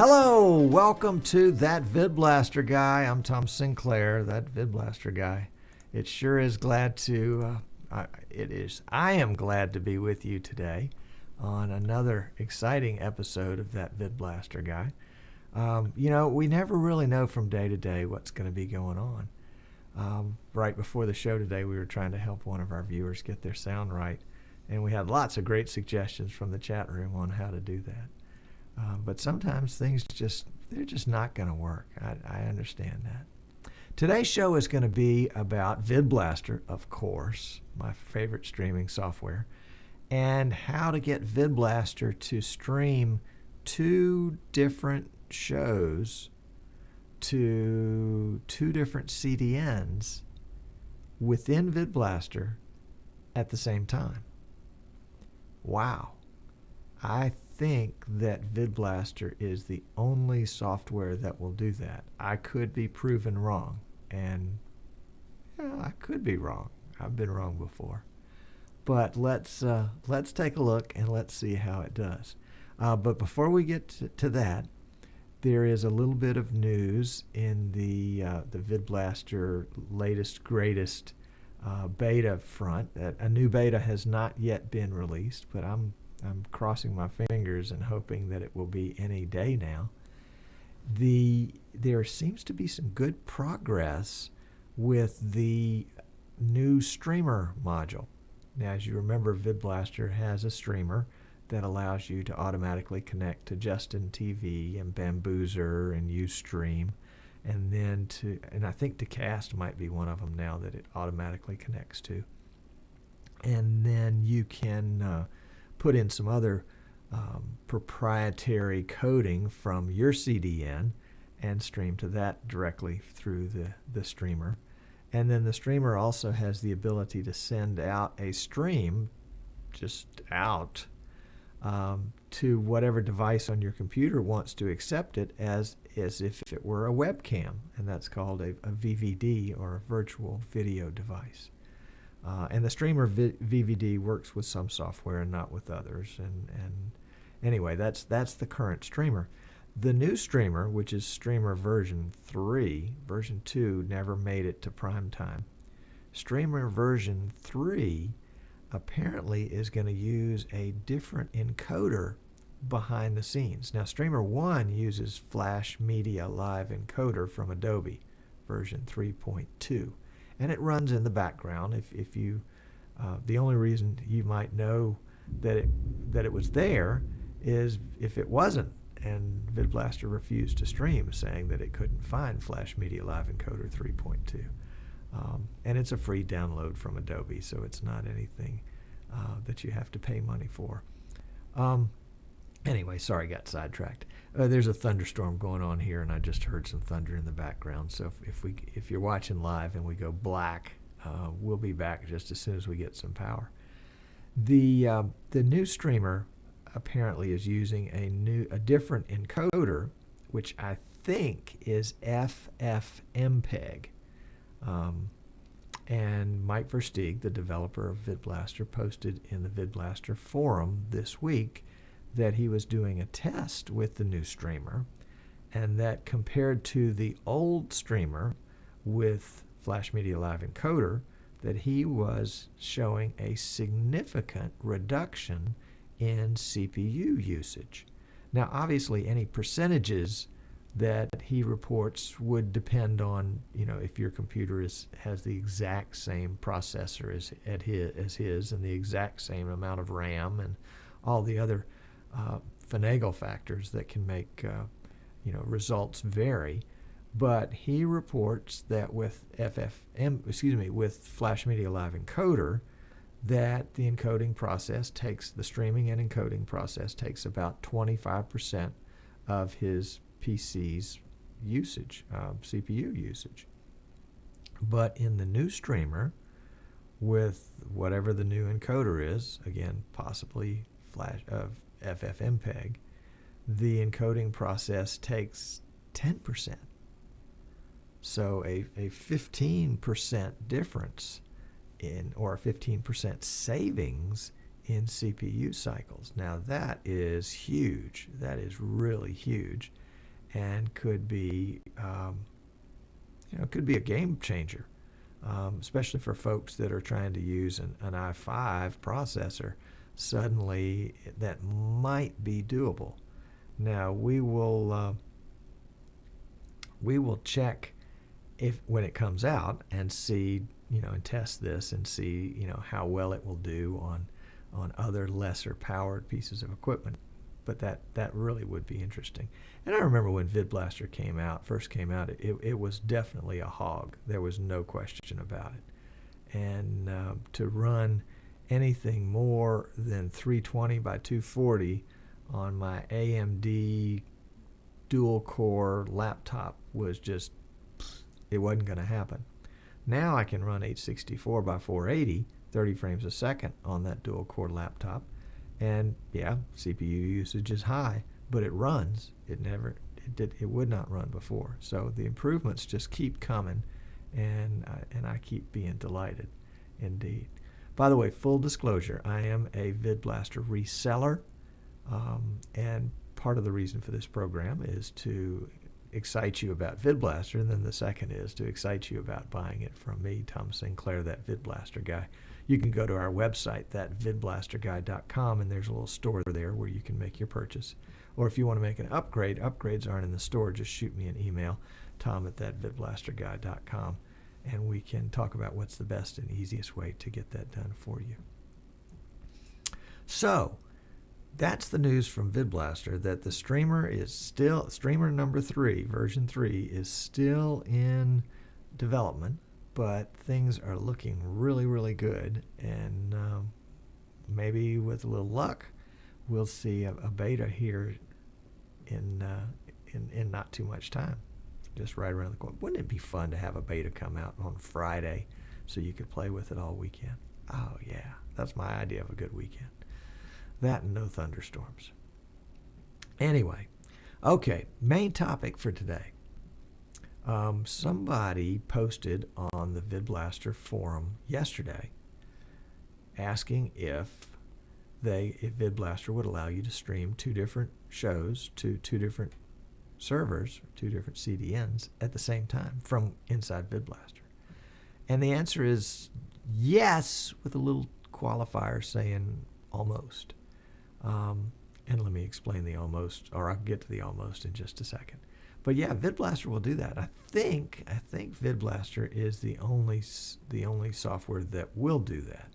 Hello, welcome to That VidBlaster Guy. I'm Tom Sinclair, That VidBlaster Guy. It sure is glad to, I am glad to be with you today on another exciting episode of That VidBlaster Guy. We never really know from day to day what's going to be going on. Right before the show today, we were trying to help one of our viewers get their sound right, and we had lots of great suggestions from the chat room on how to do that. But sometimes things they're just not going to work. I understand that. Today's show is going to be about VidBlaster, of course, my favorite streaming software, and how to get VidBlaster to stream two different shows to two different CDNs within VidBlaster at the same time. Wow. I think that VidBlaster is the only software that will do that. I could be proven wrong, and I could be wrong. I've been wrong before. But let's take a look and let's see how it does. But before we get to that, there is a little bit of news in the VidBlaster latest, greatest beta front. A new beta has not yet been released, but I'm crossing my fingers and hoping that it will be any day now. There seems to be some good progress with the new streamer module. Now, as you remember, VidBlaster has a streamer that allows you to automatically connect to Justin TV and Bamboozer and Ustream, and I think Dacast might be one of them now that it automatically connects to. And then you can put in some other proprietary coding from your CDN and stream to that directly through the streamer. And then the streamer also has the ability to send out a stream just out to whatever device on your computer wants to accept it as if it were a webcam, and that's called a VVD, or a virtual video device. And the streamer VVD works with some software and not with others. And anyway, that's the current streamer. The new streamer, which is streamer version 3, version 2 never made it to prime time. Streamer version 3 apparently is going to use a different encoder behind the scenes. Now, streamer 1 uses Flash Media Live Encoder from Adobe, version 3.2. And it runs in the background. If you, the only reason you might know that it was there is if it wasn't, and VidBlaster refused to stream, saying that it couldn't find Flash Media Live Encoder 3.2. And it's a free download from Adobe, so it's not anything that you have to pay money for. Anyway, sorry, got sidetracked. There's a thunderstorm going on here, and I just heard some thunder in the background. So if you're watching live and we go black, we'll be back just as soon as we get some power. The new streamer apparently is using a different encoder, which I think is FFmpeg. And Mike Versteeg, the developer of VidBlaster, posted in the VidBlaster forum this week that he was doing a test with the new streamer, and that compared to the old streamer with Flash Media Live Encoder, that he was showing a significant reduction in CPU usage. Now, obviously, any percentages that he reports would depend on, if your computer has the exact same processor as his and the exact same amount of RAM and all the other finagle factors that can make results vary. But he reports that with with Flash Media Live Encoder, that the encoding process the streaming and encoding process takes about 25% of his PC's usage, CPU usage. But in the new streamer, with whatever the new encoder is, again, possibly FFmpeg, the encoding process takes 10%. So a 15% difference or a 15% savings in CPU cycles. Now that is huge. That is really huge. and could be, could be a game changer, especially for folks that are trying to use an i5 processor. Suddenly, that might be doable. Now we will check when it comes out and see, and test this and see, how well it will do on other lesser powered pieces of equipment. But that really would be interesting. And I remember when VidBlaster first came out, it was definitely a hog. There was no question about it. And to run anything more than 320 by 240 on my AMD dual core laptop was just, it wasn't going to happen. Now I can run 864 by 480, 30 frames a second on that dual core laptop. And yeah, CPU usage is high, but it runs. It would not run before. So the improvements just keep coming, and I keep being delighted indeed. By the way, full disclosure, I am a VidBlaster reseller, and part of the reason for this program is to excite you about VidBlaster, and then the second is to excite you about buying it from me, Tom Sinclair, that VidBlaster Guy. You can go to our website, that VidBlasterGuy.com, and there's a little store there where you can make your purchase. Or if you want to make an upgrade, upgrades aren't in the store, just shoot me an email, tom@thatvidblasterguy.com, and we can talk about what's the best and easiest way to get that done for you. So, that's the news from VidBlaster, that the streamer number 3, version 3, is still in development, but things are looking really, really good, and maybe with a little luck, we'll see a beta here in not too much time, just right around the corner. Wouldn't it be fun to have a beta come out on Friday so you could play with it all weekend? Oh yeah, that's my idea of a good weekend. That and no thunderstorms. Anyway, okay, main topic for today. Somebody posted on the VidBlaster forum yesterday asking if VidBlaster would allow you to stream 2 different shows to 2 different servers, 2 different CDNs at the same time from inside VidBlaster. And the answer is yes, with a little qualifier saying almost. And let me explain the almost, or I'll get to the almost in just a second. But yeah, VidBlaster will do that. I think VidBlaster is the only software that will do that.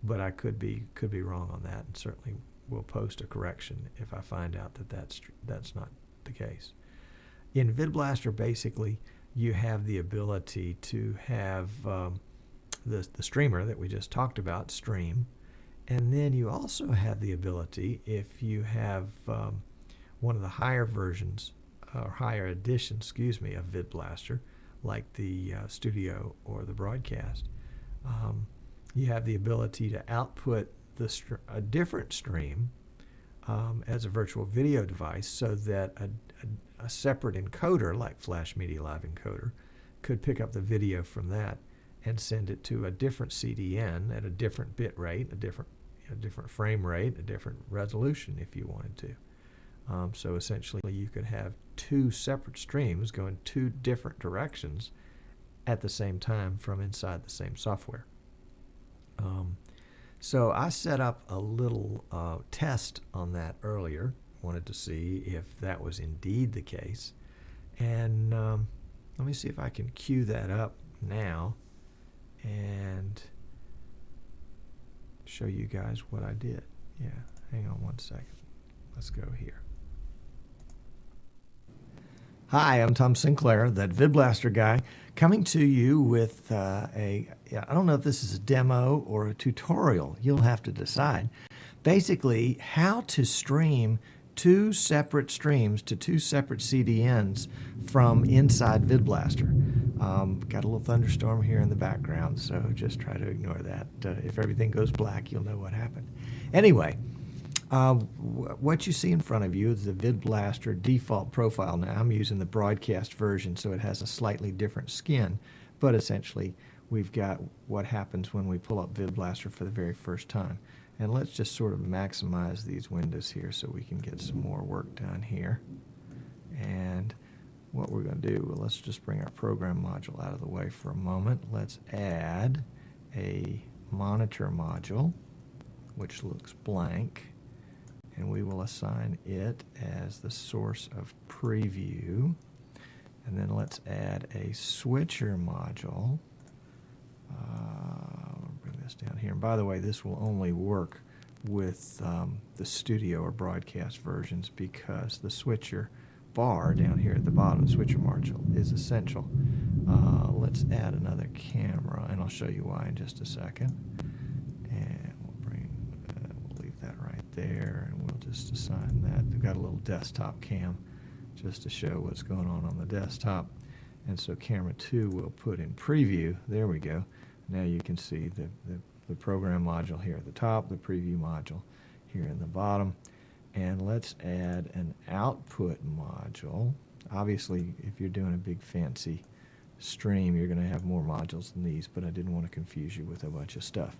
But I could be wrong on that, and certainly will post a correction if I find out that that's not the case. In VidBlaster, basically, you have the ability to have the streamer that we just talked about stream, and then you also have the ability, if you have one of the higher versions or higher editions, of VidBlaster, like the Studio or the Broadcast, you have the ability to output a different stream as a virtual video device, so that a separate encoder, like Flash Media Live Encoder, could pick up the video from that and send it to a different CDN at a different bit rate, a different frame rate, a different resolution if you wanted to. So essentially you could have 2 separate streams going 2 different directions at the same time from inside the same software. So I set up a little test on that earlier, wanted to see if that was indeed the case. And let me see if I can cue that up now and show you guys what I did. Yeah, hang on one second. Let's go here. Hi, I'm Tom Sinclair, that VidBlaster Guy, coming to you with I don't know if this is a demo or a tutorial. You'll have to decide. Basically, how to stream 2 separate streams to 2 separate CDNs from inside VidBlaster. Got a little thunderstorm here in the background, so just try to ignore that. If everything goes black, you'll know what happened. Anyway, what you see in front of you is the VidBlaster default profile. Now, I'm using the broadcast version, so it has a slightly different skin, but essentially we've got what happens when we pull up VidBlaster for the very first time. And let's just sort of maximize these windows here so we can get some more work done here. And what we're going to do, well, let's just bring our program module out of the way for a moment. Let's add a monitor module, which looks blank, and we will assign it as the source of preview. And then let's add a switcher module. I'll bring this down here. And by the way, this will only work with the studio or broadcast versions, because the switcher bar down here at the bottom, switcher module, is essential. Let's add another camera, and I'll show you why in just a second. And we'll leave that right there, and we'll just assign that. We've got a little desktop cam just to show what's going on the desktop. And so camera 2 we'll put in preview. There we go. Now you can see the program module here at the top, the preview module here in the bottom. And let's add an output module. Obviously, if you're doing a big fancy stream, you're going to have more modules than these, but I didn't want to confuse you with a bunch of stuff.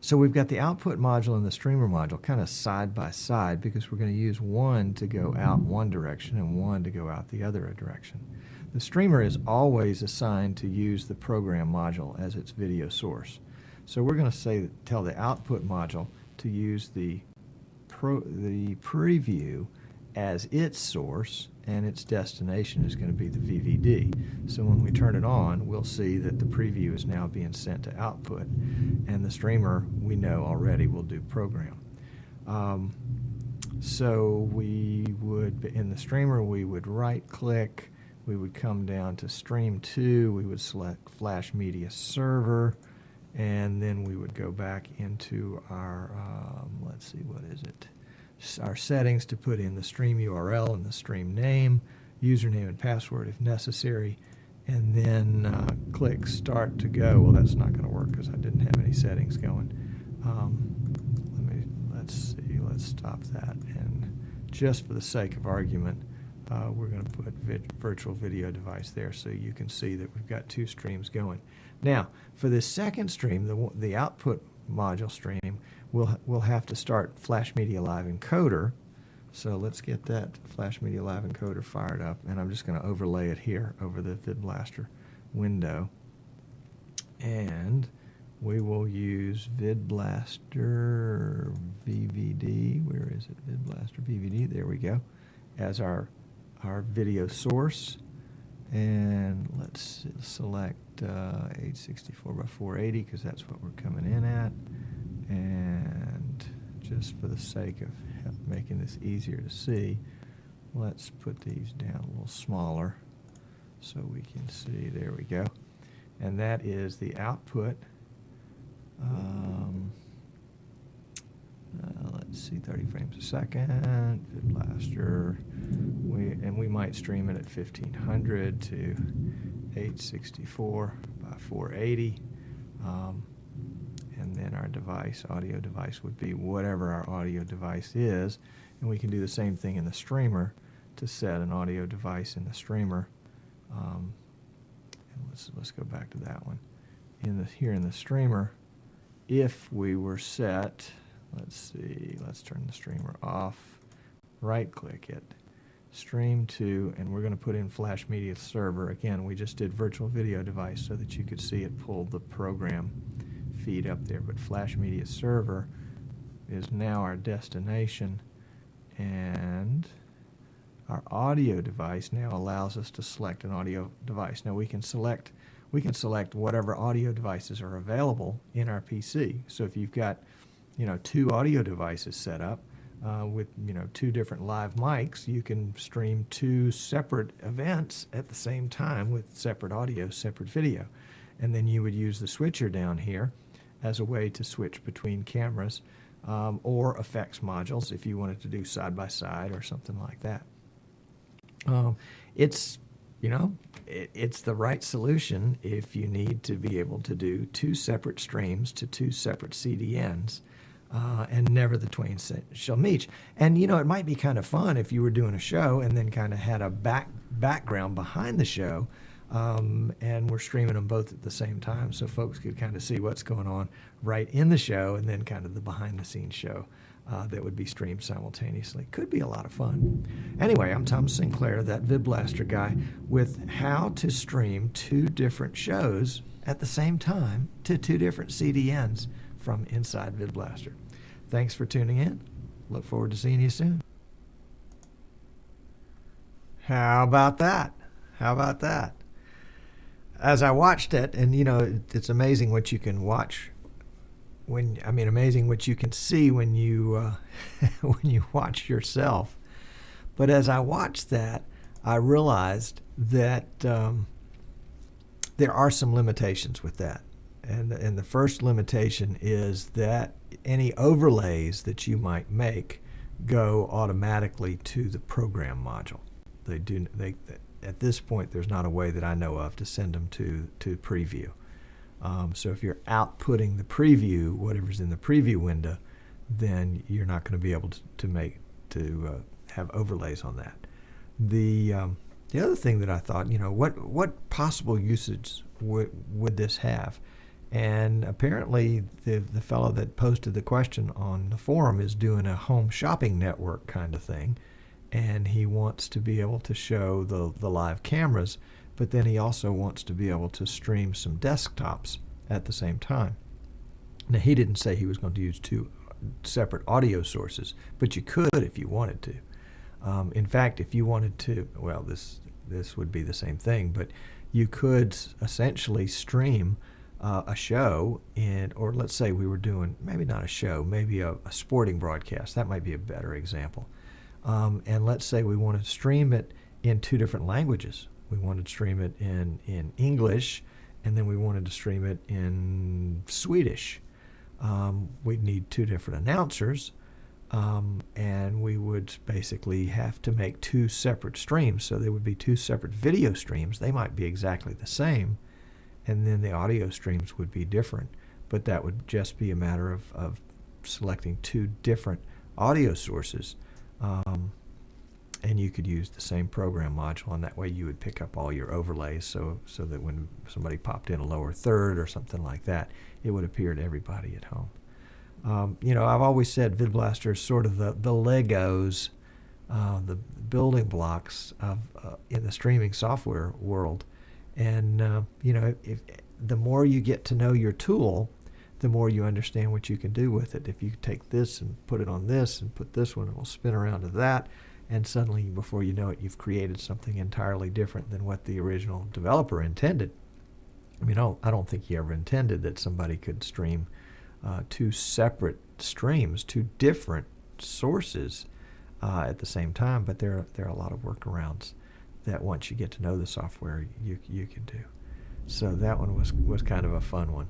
So we've got the output module and the streamer module kind of side by side, because we're going to use one to go out one direction and one to go out the other direction. The streamer is always assigned to use the program module as its video source. So we're going to tell the output module to use the preview as its source, and its destination is going to be the VVD. So when we turn it on, we'll see that the preview is now being sent to output, and the streamer, we know already, will do program. So we would, in the streamer, we would right-click, we would come down to Stream 2, we would select Flash Media Server, and then we would go back into our, let's see, what is it? Our settings to put in the stream URL and the stream name, username and password if necessary, and then click Start to Go. Well, that's not going to work because I didn't have any settings going. Let's see, let's stop that. And just for the sake of argument, we're going to put virtual video device there so you can see that we've got two streams going. Now, for this second stream, the output module stream, we'll have to start Flash Media Live Encoder. So let's get that Flash Media Live Encoder fired up, and I'm just going to overlay it here over the VidBlaster window. And we will use VidBlaster VVD, where is it? VidBlaster VVD, there we go, as our video source. And let's select 864 by 480 because that's what we're coming in at. And just for the sake of making this easier to see, let's put these down a little smaller so we can see. There we go. And that is the output. Let's see, 30 frames a second, VidBlaster. We might stream it at 1500 to 864 by 480. And then our audio device would be whatever our audio device is. And we can do the same thing in the streamer to set an audio device in the streamer. And let's go back to that one. Here in the streamer, if we were set, let's see, let's turn the streamer off, right-click it, Stream to, and we're going to put in Flash Media Server. Again, we just did virtual video device so that you could see it pull the program feed up there, but Flash Media Server is now our destination, and our audio device now allows us to select an audio device. Now we can select whatever audio devices are available in our PC. So if you've got, two audio devices set up with, two different live mics, you can stream two separate events at the same time with separate audio, separate video. And then you would use the switcher down here as a way to switch between cameras or effects modules if you wanted to do side-by-side or something like that. It's the right solution if you need to be able to do two separate streams to two separate CDNs, and never the twain shall meet. And, it might be kind of fun if you were doing a show and then kind of had a background behind the show, and we're streaming them both at the same time so folks could kind of see what's going on right in the show and then kind of the behind-the-scenes show. that would be streamed simultaneously. Could be a lot of fun. Anyway, I'm Tom Sinclair, that VidBlaster guy, with how to stream 2 different shows at the same time to 2 different CDNs from inside VidBlaster. Thanks for tuning in. Look forward to seeing you soon. How about that? How about that? As I watched it, and it's amazing what you can watch amazing what you can see when you when you watch yourself. But as I watched that, I realized that there are some limitations with that. And the first limitation is that any overlays that you might make go automatically to the program module. At this point, there's not a way that I know of to send them to preview. So if you're outputting the preview, whatever's in the preview window, then you're not going to be able to have overlays on that. The other thing that I thought, what possible usage would this have? And apparently the fellow that posted the question on the forum is doing a home shopping network kind of thing, and he wants to be able to show the live cameras, but then he also wants to be able to stream some desktops at the same time. Now, he didn't say he was going to use 2 separate audio sources, but you could if you wanted to. In fact, if you wanted to, well, this would be the same thing, but you could essentially stream a show or let's say we were doing, maybe not a show, maybe a sporting broadcast. That might be a better example. And let's say we wanted to stream it in 2 different languages. We wanted to stream it in English, and then we wanted to stream it in Swedish. We'd need 2 different announcers, and we would basically have to make 2 separate streams. So there would be 2 separate video streams. They might be exactly the same, and then the audio streams would be different. But that would just be a matter of selecting 2 different audio sources. And you could use the same program module, and that way you would pick up all your overlays so that when somebody popped in a lower third or something like that, it would appear to everybody at home. I've always said VidBlaster is sort of the Legos, the building blocks of in the streaming software world. And, if the more you get to know your tool, the more you understand what you can do with it. If you take this and put it on this and put this one, it will spin around to that. And suddenly, before you know it, you've created something entirely different than what the original developer intended. I don't think he ever intended that somebody could stream 2 separate streams, 2 different sources at the same time. But there are a lot of workarounds that once you get to know the software, you can do. So that one was kind of a fun one.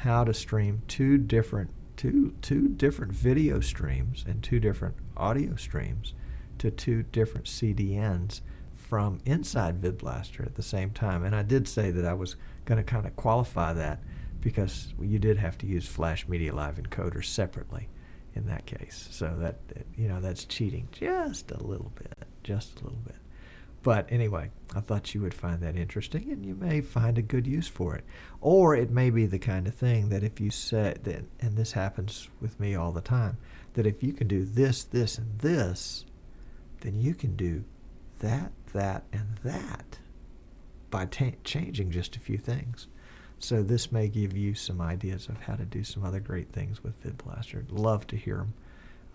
How to stream 2 different video streams and 2 different audio streams to 2 different CDNs from inside VidBlaster at the same time. And I did say that I was going to kind of qualify that because you did have to use Flash Media Live Encoder separately in that case. So that's cheating just a little bit. But anyway, I thought you would find that interesting, and you may find a good use for it. Or it may be the kind of thing that if you said that, and this happens with me all the time, that if you can do this, this, and this, then you can do that, and that by changing just a few things. So this may give you some ideas of how to do some other great things with VidBlaster. Love to hear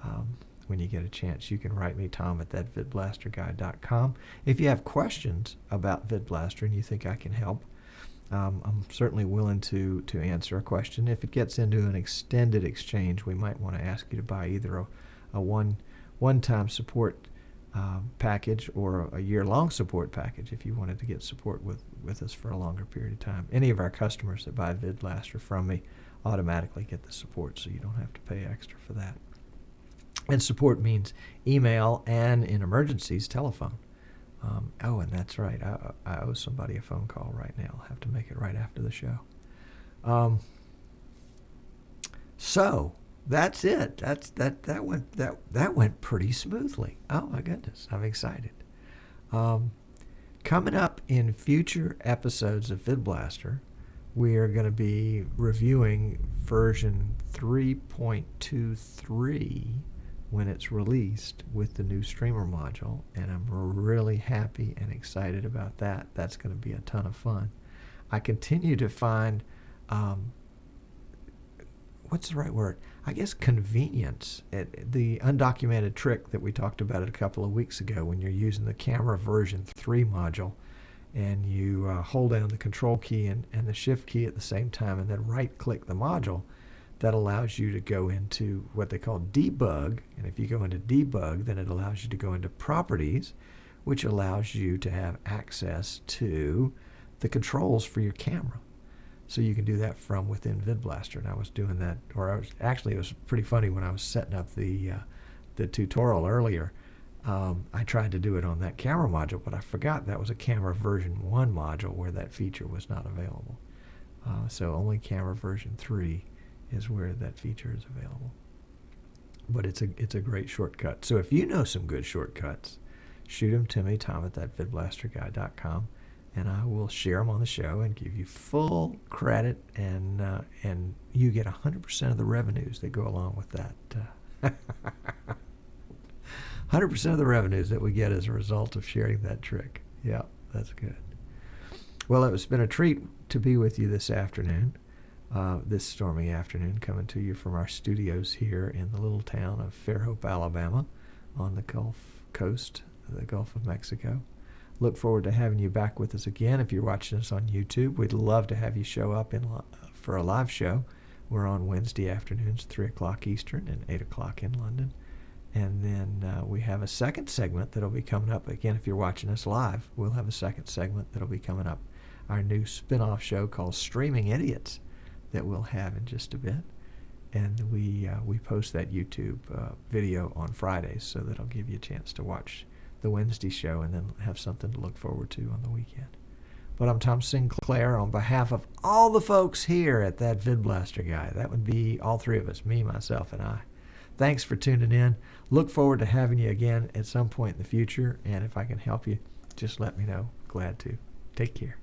them. When you get a chance, you can write me, Tom, at thatvidblasterguy.com. If you have questions about VidBlaster and you think I can help, I'm certainly willing to answer a question. If it gets into an extended exchange, we might want to ask you to buy either a one-time support package or a year-long support package if you wanted to get support with us for a longer period of time. Any of our customers that buy VidBlaster from me automatically get the support, so you don't have to pay extra for that. And support means email and, in emergencies, telephone. And that's right. I owe somebody a phone call right now. I'll have to make it right after the show. So that's it. That went pretty smoothly. Oh my goodness, I'm excited. Coming up in future episodes of VidBlaster, we are going to be reviewing version 3.23 when it's released with the new streamer module, and I'm really happy and excited about that. That's going to be a ton of fun. I continue to find, what's the right word? I guess convenience. The undocumented trick that we talked about a couple of weeks ago when you're using the camera version 3 module, and you hold down the control key and the shift key at the same time, and then right click the module, that allows you to go into what they call debug. And if you go into debug, then it allows you to go into properties, which allows you to have access to the controls for your camera. So you can do that from within VidBlaster. And I was doing that, it was pretty funny when I was setting up the tutorial earlier. I tried to do it on that camera module, but I forgot that was a camera version 1 module where that feature was not available. So only camera version 3 is where that feature is available. But it's a great shortcut. So if you know some good shortcuts, shoot them to me, tom@vidblasterguy.com, and I will share them on the show and give you full credit, and you get 100% of the revenues that go along with that. 100% of the revenues that we get as a result of sharing that trick. Yeah, that's good. Well, it's been a treat to be with you this afternoon, this stormy afternoon, coming to you from our studios here in the little town of Fairhope, Alabama, on the Gulf Coast, the Gulf of Mexico. Look forward to having you back with us again. If you're watching us on YouTube, we'd love to have you show up for a live show. We're on Wednesday afternoons, 3 o'clock Eastern and 8 o'clock in London. And then we have a second segment that'll be coming up. Again, if you're watching us live, we'll have a second segment that'll be coming up. Our new spin-off show called Streaming Idiots that we'll have in just a bit. And we post that YouTube video on Fridays, so that'll give you a chance to watch the Wednesday show and then have something to look forward to on the weekend. But I'm Tom Sinclair on behalf of all the folks here at that VidBlaster Guy. That would be all three of us, me, myself, and I. Thanks for tuning in. Look forward to having you again at some point in the future. And if I can help you, just let me know. Glad to. Take care.